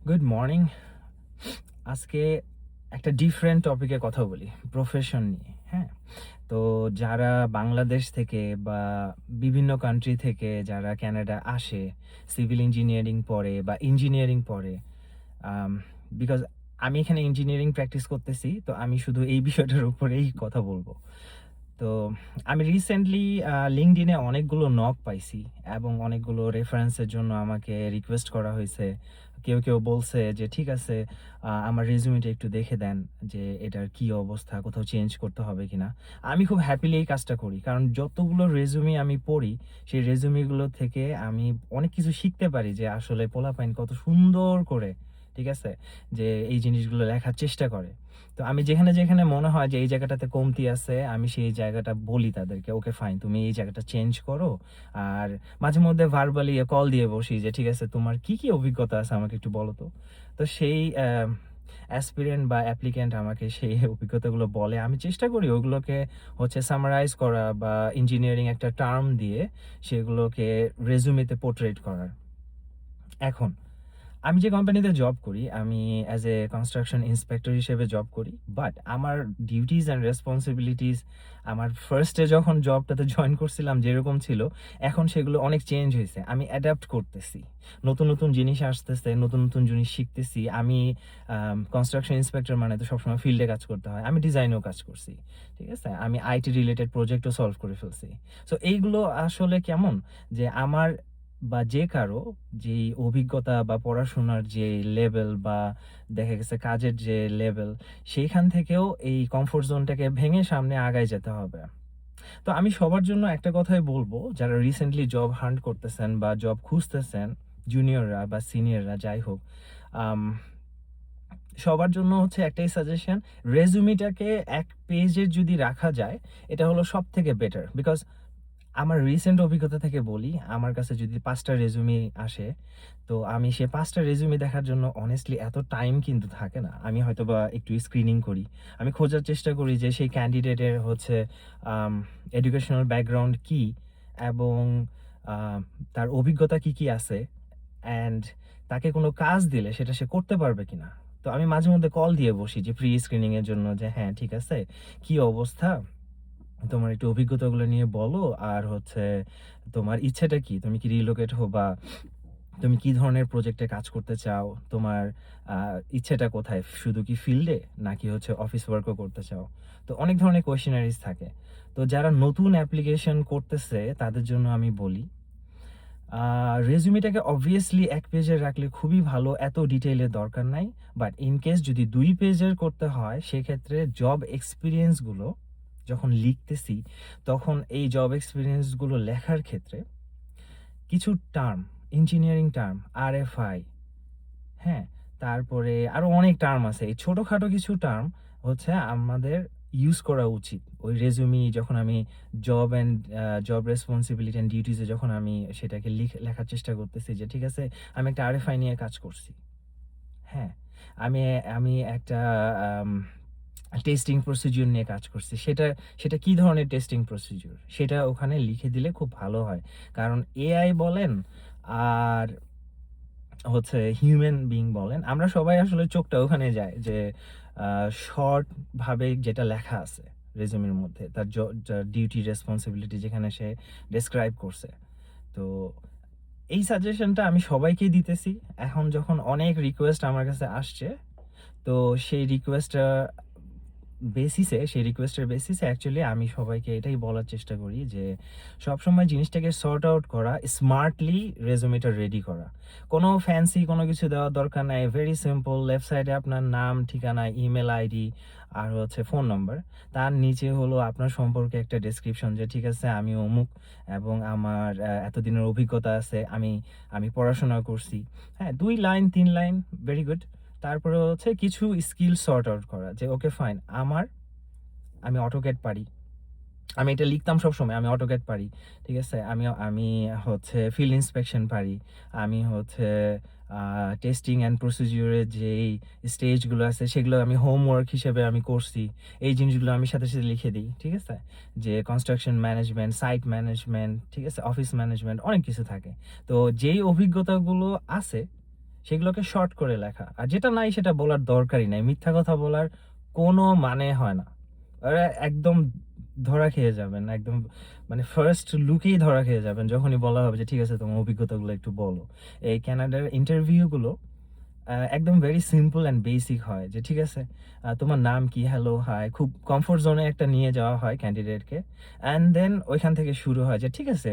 Good morning. আজকে একটা different টপিকে কথা বলি, প্রফেশন নিয়ে। হ্যাঁ, তো যারা বাংলাদেশ থেকে বা বিভিন্ন কান্ট্রি থেকে যারা কানাডা আসে, সিভিল ইঞ্জিনিয়ারিং পড়ে বা ইঞ্জিনিয়ারিং পড়ে, বিকজ আমি এখানে ইঞ্জিনিয়ারিং প্র্যাকটিস করতেছি, তো আমি শুধু এই বিষয়টার উপরেই কথা বলবো। তো আমি রিসেন্টলি লিঙ্কডইনে অনেকগুলো নক পাইছি এবং অনেকগুলো রেফারেন্সের জন্য আমাকে রিকোয়েস্ট করা হয়েছে। কেউ কেউ বলছে যে ঠিক আছে, আমার রেজুমিটা একটু দেখে দেন যে এটার কি অবস্থা, কোথাও চেঞ্জ করতে হবে কিনা। আমি খুব হ্যাপিলি এই কাজটা করি, কারণ যতগুলো রেজুমি আমি পড়ি সেই রেজুমিগুলো থেকে আমি অনেক কিছু শিখতে পারি যে আসলে পোলাপাইন কত সুন্দর করে, ঠিক আছে, যে এই জিনিসগুলো লেখার চেষ্টা করে। তো আমি যেখানে যেখানে মনে হয় যে এই জায়গাটাতে কমতি আছে, আমি সেই জায়গাটা বলি তাদেরকে, ওকে ফাইন, তুমি এই জায়গাটা চেঞ্জ করো। আর মাঝে মধ্যে ভার্বালি কল দিয়ে বসি যে ঠিক আছে, তোমার কি কি অভিজ্ঞতা আছে আমাকে একটু বলো তো। তো সেই অ্যাসপিরেন্ট বা অ্যাপ্লিক্যান্ট আমাকে সেই অভিজ্ঞতাগুলো বলে, আমি চেষ্টা করি ওগুলোকে সামারাইজ করা বা ইঞ্জিনিয়ারিং একটা টার্ম দিয়ে সেগুলোকে রেজুমেতে পোর্ট্রেট করার। এখন আমি যে কোম্পানিতে জব করি, আমি অ্যাজ এ কনস্ট্রাকশন ইন্সপেক্টর হিসেবে জব করি। বাট আমার ডিউটিজ অ্যান্ড রেসপন্সিবিলিটিস আমার ফার্স্টে যখন জবটাতে জয়েন করছিলাম যেরকম ছিল, এখন সেগুলো অনেক চেঞ্জ হয়েছে। আমি অ্যাডাপ্ট করতেছি, নতুন নতুন জিনিস আসতেছে, নতুন নতুন জিনিস শিখতেছি। আমি কনস্ট্রাকশন ইন্সপেক্টর মানে তো সবসময় ফিল্ডে কাজ করতে হয়, আমি ডিজাইনও কাজ করছি, ঠিক আছে, আমি আইটি রিলেটেড প্রজেক্টও সলভ করে ফেলছি। সো এইগুলো আসলে কেমন, যে আমার বা যে কারো যেই অভিজ্ঞতা বা পড়াশোনার যে লেভেল বা দেখা গেছে কাজের যে লেভেল, সেইখান থেকেও এই কমফোর্ট জোনটাকে ভেঙে সামনে আগায় যেতে হবে। তো আমি সবার জন্য একটা কথাই বলবো, যারা রিসেন্টলি জব হান্ট করতেছেন বা জব খুঁজতেছেন, জুনিয়ররা বা সিনিয়ররা যাই হোক, আম, সবার জন্য একটাই সাজেশন, রেজুমিটাকে এক পেজে যদি রাখা যায়, এটা হলো সব থেকে বেটার। বিকজ আমার রিসেন্ট অভিজ্ঞতা থেকে বলি, আমার কাছে যদি 5টা রেজুমি আসে, তো আমি সে 5টা রেজুমি দেখার জন্য অনেস্টলি এত টাইম কিন্তু থাকে না। আমি হয়তোবা একটু স্ক্রিনিং করি, আমি খোঁজার চেষ্টা করি যে সেই ক্যান্ডিডেটের এডুকেশনাল ব্যাকগ্রাউন্ড কি এবং আম, তার অভিজ্ঞতা কি কি আছে, অ্যান্ড তাকে কোনো কাজ দিলে সেটা সে করতে পারবে কিনা। তো আমি মাঝে মধ্যে কল দিয়ে বসি যে প্রি স্ক্রিনিং এর জন্য, যে হ্যাঁ ঠিক আছে, কি অবস্থা, তোমার একটু অভিজ্ঞতাগুলো নিয়ে বলো। আর তোমার ইচ্ছেটা কি, তুমি কি রিলোকেট হবা, তুমি কি ধরনের প্রজেক্টে কাজ করতে চাও, তোমার ইচ্ছেটা কোথায়, শুধু কি ফিল্ডে নাকি অফিস ওয়ার্কও করতে চাও। তো অনেক ধরনের কোয়েশ্চেনারিজ থাকে। তো যারা নতুন অ্যাপ্লিকেশন করতেছে তাদের জন্য আমি বলি, রেজুমিটাকে অবভিয়াসলি এক পেজের রাখলে খুবই ভালো, এত ডিটেইলের দরকার নাই। বাট ইন কেস যদি 2 পেজের করতে হয়, সেক্ষেত্রে জব এক্সপিরিয়েন্সগুলো যখন লিখতেছি, তখন এই জব এক্সপিরিয়েন্সগুলো লেখার ক্ষেত্রে কিছু টার্ম, ইঞ্জিনিয়ারিং টার্ম, আরএফআই, হ্যাঁ, তারপরে আরো অনেক টার্ম আছে, এই ছোটখাটো কিছু টার্ম আমাদের ইউজ করা উচিত ওই রেজুমি যখন আমি job and job responsibility and ডিউটিসে যখন আমি সেটাকে লেখার চেষ্টা করতেছি যে ঠিক আছে, আমি একটা আরএফআই নিয়ে কাজ করছি। হ্যাঁ, আমি আমি একটা টেস্টিং প্রসিডিউর নিয়ে কাজ করছি, সেটা সেটা কি ধরনের টেস্টিং প্রসিডিউর সেটা ওখানে লিখে দিলে খুব ভালো হয়। কারণ এআই বলেন আর হিউম্যান বিং বলেন, আমরা সবাই আসলে চোখটা ওখানে যায় যে শর্ট ভাবে যেটা লেখা আছে রেজুমের মধ্যে, তার ডিউটি রেসপন্সিবিলিটি যেখানে সে ডেসক্রাইব করছে। তো এই সাজেশনটা আমি সবাইকেই দিতেছি। এখন যখন অনেক রিকোয়েস্ট আমার কাছে আসছে, তো সেই সেই রিকোয়েস্টের বেসিসে অ্যাকচুয়ালি আমি সবাইকে এটাই বলার চেষ্টা করি যে সবসময় জিনিসটাকে সর্ট আউট করা, স্মার্টলি রেজুমেটা রেডি করা। কোনো ফ্যান্সি কোনো কিছু দেওয়ার দরকার নাই, ভেরি সিম্পল। লেফট সাইডে আপনার নাম, ঠিকানা, ইমেল আইডি আর ফোন নম্বর। তার নিচে হলো আপনার সম্পর্কে একটা ডেসক্রিপশন, যে ঠিক আছে আমি অমুক এবং আমার এতদিনের অভিজ্ঞতা আছে, আমি আমি পড়াশোনা করছি। হ্যাঁ, 2 লাইন 3 লাইন, ভেরি গুড। তারপরে কিছু স্কিল সর্ট আউট করা, যে ওকে ফাইন, আমি অটোক্যাড পারি, আমি এটা লিখতাম সবসময়, আমি অটোক্যাড পারি, ঠিক আছে, আমি আমি ফিল্ড ইন্সপেকশন পারি, আমি টেস্টিং অ্যান্ড প্রসিডিউরের যেই স্টেজগুলো আছে সেগুলো আমি হোমওয়ার্ক হিসেবে আমি করছি। এই জিনিসগুলো আমি সাথে সাথে লিখে দিই, ঠিক আছে, যে কনস্ট্রাকশন ম্যানেজমেন্ট, সাইট ম্যানেজমেন্ট, ঠিক আছে, অফিস ম্যানেজমেন্ট, অনেক কিছু থাকে। তো যেই অভিজ্ঞতাগুলো আছে সেগুলোকে শর্ট করে লেখা। আর যেটা নাই সেটা বলার দরকারই নাই। মিথ্যা কথা বলার কোনো মানে হয় না। ওরা একদম ধরা খেয়ে যাবেন। একদম মানে ফার্স্ট লুকেই ধরা খেয়ে যাবেন যখনই বলা হবে যে, "ঠিক আছে তোমার অভিজ্ঞতাগুলো একটু বলো।" এই কানাডার ইন্টারভিউগুলো একদম ভেরি সিম্পল অ্যান্ড বেসিক হয় যে, ঠিক আছে তোমার নাম কি? Hello, high. খুব কমফোর্ট জোনে একটা নিয়ে যাওয়া হয় ক্যান্ডিডেটকে। অ্যান্ড দেন ওইখান থেকে শুরু হয় যে, ঠিক আছে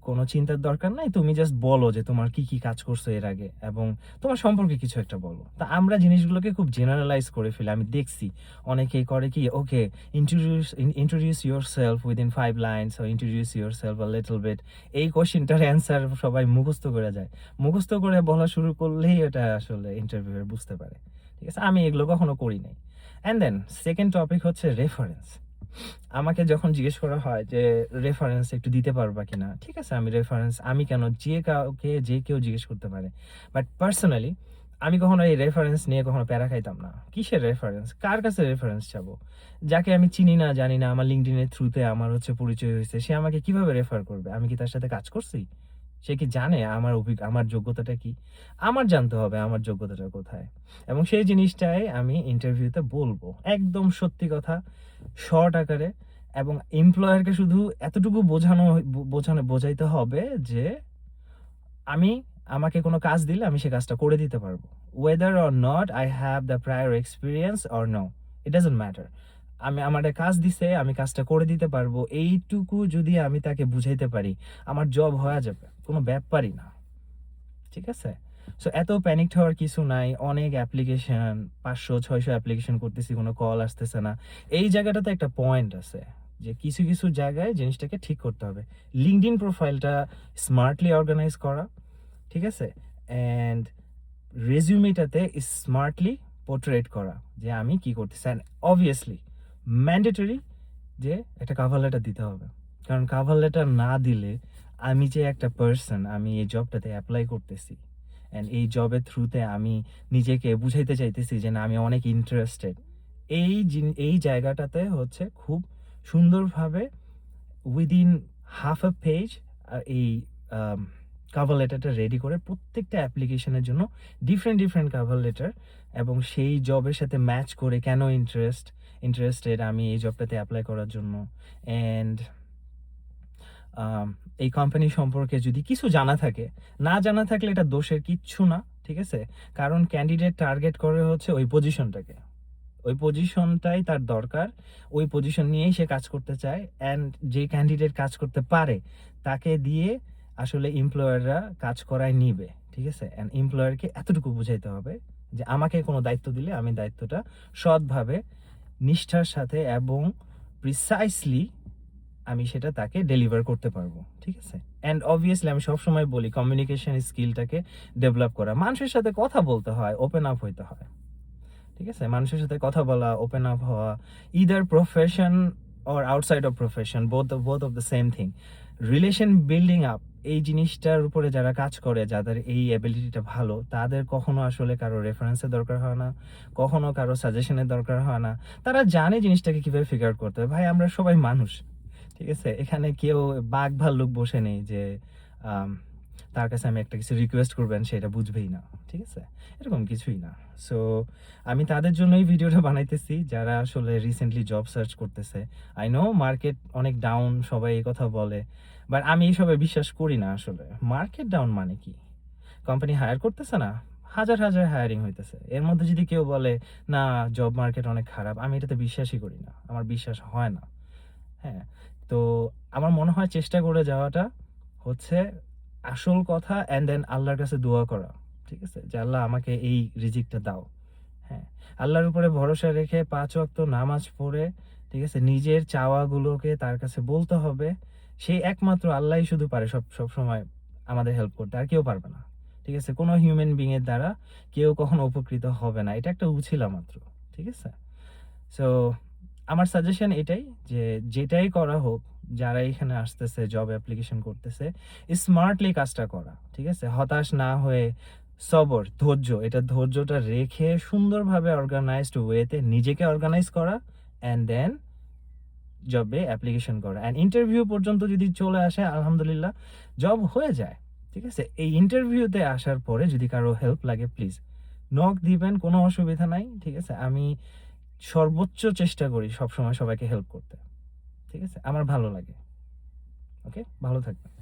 কোনো চিন্তার দরকার নাই। তুমি জাস্ট বলো যে তোমার কি, কি কাজ করছো এর আগে এবং তোমার সম্পর্কে কিছু একটা বলো। তা আমরা জিনিসগুলোকে খুব জেনারেলাইজ করে ফেলি। আমি দেখছি অনেকেই করে কি, ওকে introduce yourself within 5 lines or introduce yourself a little bit. এই কোয়েশ্চেনটার অ্যান্সার সবাই মুখস্থ করে যায়। মুখস্থ করে বলা শুরু করলেই এটা আসলে ইন্টারভিউয়ার বুঝতে পারে। ঠিক আছে? আমি এগুলো কখনো করি নাই। অ্যান্ড দেন সেকেন্ড টপিক হচ্ছে রেফারেন্স। আমাকে যখন জিজ্ঞেস করা হয় যে রেফারেন্স একটু দিতে পারবা কিনা? ঠিক আছে, আমি রেফারেন্স আমি কেন, যে কেউ জিজ্ঞেস করতে পারে। বাট পার্সোনালি আমি কখনো এই রেফারেন্স নিয়ে কখনো প্যারা খাইতাম না। কিসের রেফারেন্স? কার কাছে রেফারেন্স চাবো? যাকে আমি চিনি না, জানি না, আমার LinkedIn এর থ্রুতে আমার হচ্ছে পরিচয় হইছে। সে আমাকে কিভাবে রেফার করবে? আমি কি তার সাথে কাজ করছি? সে কি জানে আমার যোগ্যতাটা কি? আমার জানতে হবে আমার যোগ্যতাটা কোথায়। এবং সেই জিনিসটাই আমি ইন্টারভিউতে বলবো। একদম সত্যি কথা, শর্ট আকারে, এবং এমপ্লয়ারকে শুধু এতটুকু বোঝাইতে হবে যে আমি আমাকে কোনো কাজ দিলে আমি সে কাজটা করে দিতে পারবো। Whether or not I have the prior experience or no, it doesn't matter. আমারে কাজ দিছে, আমি কাজটা করে দিতে পারবো। এইটুকু যদি আমি তাকে বুঝাইতে পারি, আমার জব হয়ে যাবে। কোনো ব্যাপারই না। ঠিক আছে? সো এত প্যানিকড হওয়ার কিছু নাই। অনেক অ্যাপ্লিকেশন, ৫০০-৬০০ অ্যাপ্লিকেশন করতেছি, কোনো কল আসতেছে না। এই জায়গাটাতে একটা পয়েন্ট আছে যে কিছু, কিছু জায়গায় জিনিসটাকে ঠিক করতে হবে। LinkedIn প্রোফাইলটা স্মার্টলি অর্গানাইজ করা, ঠিক আছে? অ্যান্ড রেজিউমিটাতে স্মার্টলি পোর্ট্রেট করা যে আমি কি করতেছি। অ্যান্ড অবভিয়াসলি ম্যান্ডেটরি যে একটা কভার লেটার দিতে হবে। কারণ কভার লেটার না দিলে আমি যে একটা পার্সন, আমি এই জবটাতে এপ্লাই করতেছি অ্যান্ড এই জবের থ্রুতে আমি নিজেকে বুঝাইতে চাইতেছি যে না, আমি অনেক ইন্টারেস্টেড। এই জায়গাটাতে হচ্ছে খুব সুন্দরভাবে উইদিন হাফ আ পেজ এই কভার লেটারটা রেডি করে প্রত্যেকটা অ্যাপ্লিকেশনের জন্য ডিফারেন্ট কভার লেটার, এবং সেই জবের সাথে ম্যাচ করে কেন ইন্টারেস্টেড আমি এই জবটাতে অ্যাপ্লাই করার জন্য। অ্যান্ড এই কোম্পানি সম্পর্কে যদি কিছু জানা থাকে, না জানা থাকলে এটা দোষের কিচ্ছু না। ঠিক আছে? কারণ ক্যান্ডিডেট টার্গেট করে হচ্ছে ওই পজিশনটাকে। ওই পজিশনটাই তার দরকার। ওই পজিশন নিয়েই সে কাজ করতে চায়। অ্যান্ড যে ক্যান্ডিডেট কাজ করতে পারে তাকে দিয়ে আসলে এমপ্লয়াররা কাজ করায় নিবে। ঠিক আছে? অ্যান্ড এমপ্লয়ারকে এতটুকু বুঝাইতে হবে যে আমাকে কোনো দায়িত্ব দিলে আমি দায়িত্বটা সৎভাবে, নিষ্ঠার সাথে এবং প্রিসাইসলি আমি সেটা তাকে ডেলিভার করতে পারবো। ঠিক আছে? অ্যান্ড অবভিয়াসলি আমি সবসময় বলি কমিউনিকেশন স্কিলটাকে ডেভেলপ করা। মানুষের সাথে কথা বলতে হয়, ওপেন আপ হইতে হয়। ঠিক আছে? মানুষের সাথে কথা বলা, ওপেন আপ হওয়া, either profession or outside of profession, both of the same thing. Relation building up, এই জিনিসটার উপরে যারা কাজ করে, যাদের এই অ্যাবিলিটিটা ভালো, তাদের কখনো আসলে কারো রেফারেন্সের দরকার হয় না, কখনো কারো সাজেশনের দরকার হয় না। তারা জানে জিনিসটাকে কিভাবে ফিগার আউট করতে হবে। ভাই, আমরা সবাই মানুষ। ঠিক আছে? এখানে কেউ বাঘ ভাল্লুক বসে নেই যে আম তার কাছে আমি একটা কিছু রিকোয়েস্ট করবেন সেটা বুঝবেই না। ঠিক আছে? এরকম কিছুই না। সো আমি তাদের জন্যই ভিডিওটা বানাইতেছি যারা আসলে রিসেন্টলি জব সার্চ করতেছে। আই নো মার্কেট অনেক ডাউন, সবাই এই কথা বলে। বাট আমি এসবে বিশ্বাস করি না আসলে। মার্কেট ডাউন মানে কি? কোম্পানি হায়ার করতেছে না? হাজার হায়ারিং হইতেছে। এর মধ্যে যদি কেউ বলে, "না, জব মার্কেট অনেক খারাপ", আমি এটাতে বিশ্বাসই করি না। আমার বিশ্বাস হয় না। হ্যাঁ? তো আমার মনে হয় চেষ্টা করে যাওয়াটা হচ্ছে আসল কথা, অ্যান্ড দেন আল্লাহর কাছে দোয়া করা। ঠিক আছে? যে আল্লাহ আমাকে এই রিজিকটা দাও। হ্যাঁ? আল্লাহর উপরে ভরসা রেখে ৫ ওয়াক্ত নামাজ পড়ে, ঠিক আছে? নিজের চাওয়াগুলোকে তার কাছে বলতে হবে। সেই একমাত্র আল্লাহই শুধু পারে সবসময় আমাদের হেল্প করতে। আর কেউ পারবে না। ঠিক আছে? কোনো হিউম্যান বিং এর দ্বারা কেউ কখনো উপকৃত হবে না। এটা একটা উছিলা মাত্র। ঠিক আছে? সো আমার সাজেশন এটাই যে যেটাই করা হোক, যারা এখানে আসতেছে জব অ্যাপ্লিকেশন করতেছে, স্মার্টলি কাজটা করা। ঠিক আছে? হতাশ না হয়ে সবর, ধৈর্য, এটা ধৈর্যটা রেখে সুন্দরভাবে অর্গানাইজড ওয়েতে নিজেকে অর্গানাইজ করা, অ্যান্ড দেন জবে অ্যাপ্লিকেশন করা। অ্যান্ড ইন্টারভিউ পর্যন্ত যদি চলে আসে, আলহামদুলিল্লাহ, জব হয়ে যায়। ঠিক আছে? এই ইন্টারভিউতে আসার পরে যদি কারো হেল্প লাগে প্লিজ নক দিবেন, কোনো অসুবিধা নাই। ঠিক আছে? আমি সর্বোচ্চ চেষ্টা করি সবসময় সবাইকে হেল্প করতে। ঠিক আছে? আমার ভালো লাগে। ওকে? ভালো থাকবেন।